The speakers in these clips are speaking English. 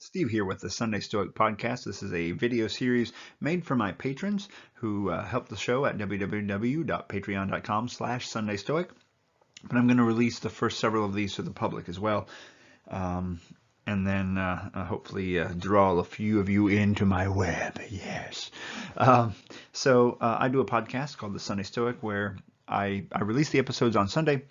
Steve here with the Sunday Stoic Podcast. This is a video series made for my patrons who help the show at www.patreon.com/SundayStoic. But I'm going to release the first several of these to the public as well. And then hopefully draw a few of you into my web. Yes. So I do a podcast called the Sunday Stoic where I release the episodes on Sunday.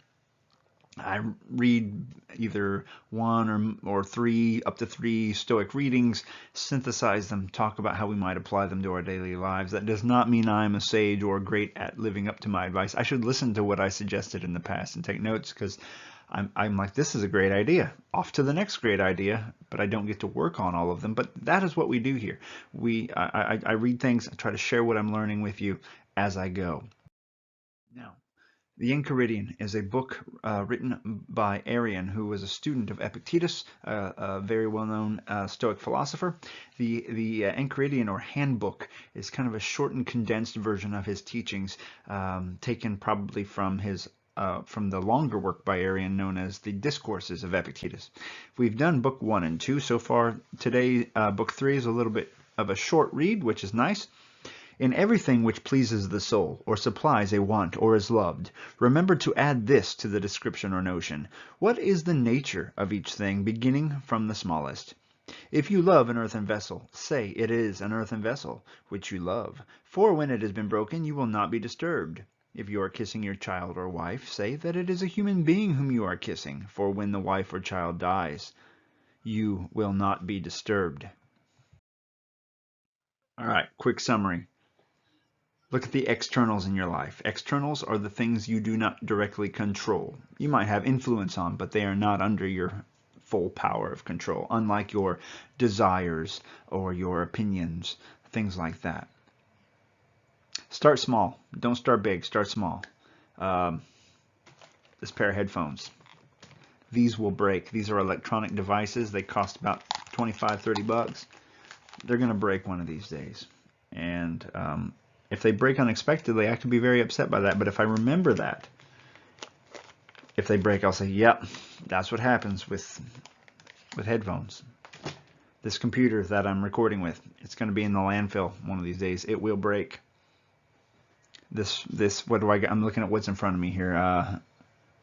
I read either one or three, up to three Stoic readings, synthesize them, talk about how we might apply them to our daily lives. That does not mean I'm a sage or great at living up to my advice. I should listen to what I suggested in the past and take notes, because I'm like, this is a great idea. Off to the next great idea, but I don't get to work on all of them. But that is what we do here. I read things, I try to share what I'm learning with you as I go. Now, the Enchiridion is a book written by Arrian, who was a student of Epictetus, a very well-known Stoic philosopher. The Enchiridion, or handbook, is kind of a shortened, condensed version of his teachings, taken probably from the longer work by Arrian known as the Discourses of Epictetus. We've done book 1 and 2 so far. Today, book 3 is a little bit of a short read, which is nice. In everything which pleases the soul, or supplies a want, or is loved, remember to add this to the description or notion. What is the nature of each thing, beginning from the smallest? If you love an earthen vessel, say it is an earthen vessel, which you love. For when it has been broken, you will not be disturbed. If you are kissing your child or wife, say that it is a human being whom you are kissing. For when the wife or child dies, you will not be disturbed. All right, quick summary. Look at the externals in your life. Externals are the things you do not directly control. You might have influence on, but they are not under your full power of control, unlike your desires or your opinions, things like that. Start small. Don't start big. Start small. This pair of headphones. These will break. These are electronic devices. They cost about $25-30. They're going to break one of these days. And if they break unexpectedly, I can be very upset by that. But if I remember that, if they break, I'll say, yep, that's what happens with headphones. This computer that I'm recording with, it's going to be in the landfill one of these days. It will break. This what do I got? I'm looking at what's in front of me here.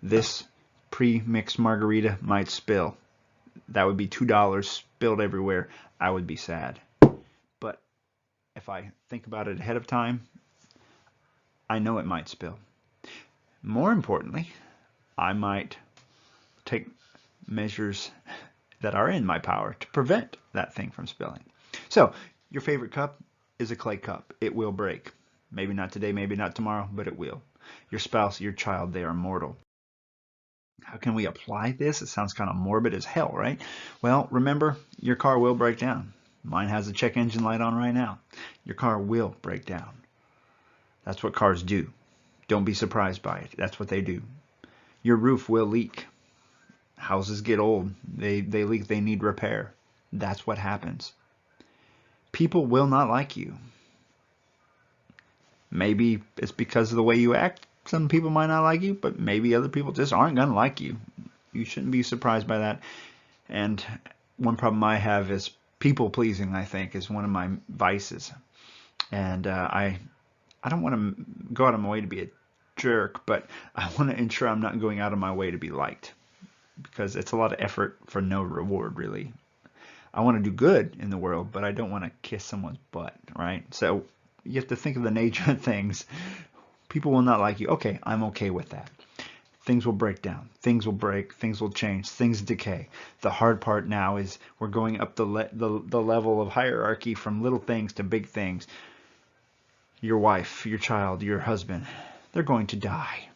This pre-mixed margarita might spill. That would be $2 spilled everywhere. I would be sad. But if I think about it ahead of time, I know it might spill. More importantly, I might take measures that are in my power to prevent that thing from spilling. So, your favorite cup is a clay cup. It will break. Maybe not today, maybe not tomorrow, but it will. Your spouse, your child, they are mortal. How can we apply this? It sounds kind of morbid as hell, right? Well, remember, your car will break down. Mine has a check engine light on right now. Your car will break down. That's what cars do. Don't be surprised by it. That's what they do. Your roof will leak. Houses get old. They leak. They need repair. That's what happens. People will not like you. Maybe it's because of the way you act. Some people might not like you, but maybe other people just aren't going to like you. You shouldn't be surprised by that. And one problem I have is people pleasing, I think, is one of my vices. And I don't want to go out of my way to be a jerk, but I want to ensure I'm not going out of my way to be liked, because it's a lot of effort for no reward, really. I want to do good in the world, but I don't want to kiss someone's butt, right? So you have to think of the nature of things. People will not like you. Okay, I'm okay with that. Things will break down. Things will break. Things will change. Things decay. The hard part now is we're going up the level of hierarchy from little things to big things. Your wife, your child, your husband, they're going to die.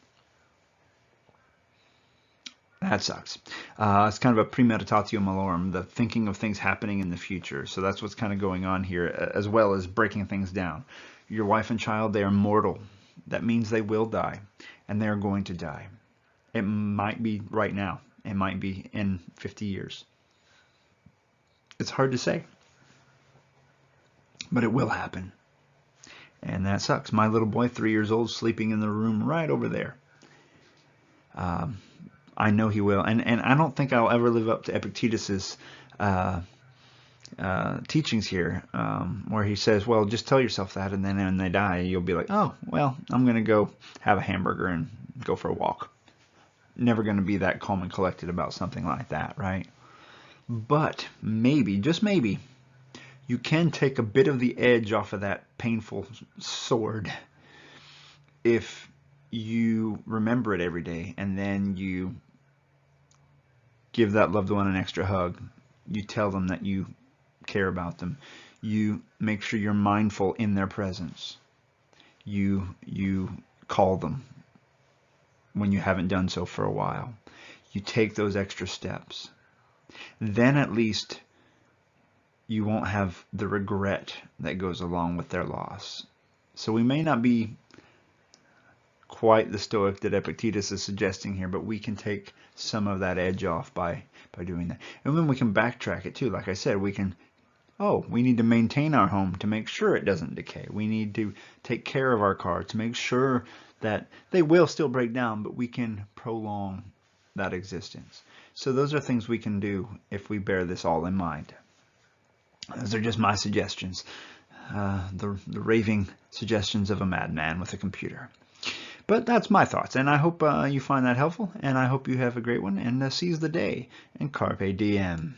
That sucks. It's kind of a premeditatio malorum, the thinking of things happening in the future. So that's what's kind of going on here, as well as breaking things down. Your wife and child, they are mortal. That means they will die, and they're going to die. It might be right now. It might be in 50 years. It's hard to say, but it will happen. And that sucks. My little boy, 3 years old, sleeping in the room right over there. I know he will. And I don't think I'll ever live up to Epictetus's teachings here, where he says, well, just tell yourself that, and then when they die, you'll be like, oh, well, I'm going to go have a hamburger and go for a walk. Never going to be that calm and collected about something like that, right? But maybe, just maybe, you can take a bit of the edge off of that painful sword if you remember it every day, and then you give that loved one an extra hug. You tell them that you care about them. You make sure you're mindful in their presence. You call them when you haven't done so for a while. You take those extra steps. Then at least you won't have the regret that goes along with their loss. So we may not be quite the stoic that Epictetus is suggesting here, but we can take some of that edge off by doing that. And then we can backtrack it too. Like I said, we can, we need to maintain our home to make sure it doesn't decay. We need to take care of our car to make sure that they will still break down, but we can prolong that existence. So those are things we can do if we bear this all in mind. Those are just my suggestions, the raving suggestions of a madman with a computer. But that's my thoughts, and I hope you find that helpful, and I hope you have a great one, and seize the day, and carpe diem.